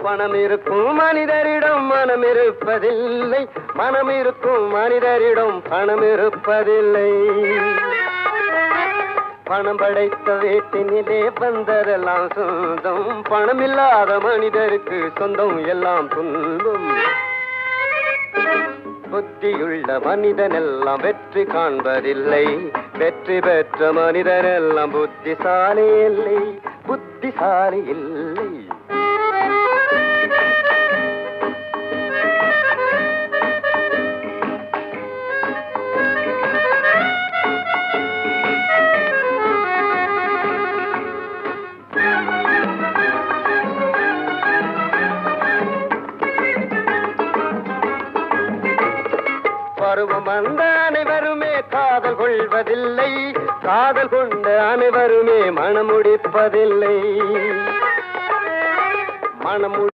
பணம் இருக்கும் மனிதரிடம் மனம் இருப்பதில்லை, மனம் இருக்கும் மனிதரிடம் பணம் இருப்பதில்லை. பணம் படைத்த வீட்டினிலே வந்ததெல்லாம் சொந்தம், பணம் இல்லாத மனிதருக்கு சொந்தம் எல்லாம் துன்பம். புத்தியுள்ள மனிதனெல்லாம் வெற்றி காண்பதில்லை, வெற்றி பெற்ற மனிதனெல்லாம் புத்திசாலி இல்லை, புத்திசாலி இல்லை. பருவம் வந்த அனைவருமே காதல் கொள்வதில்லை, காதல் கொண்ட அனைவருமே மனம் முடிப்பதில்லை. மனம்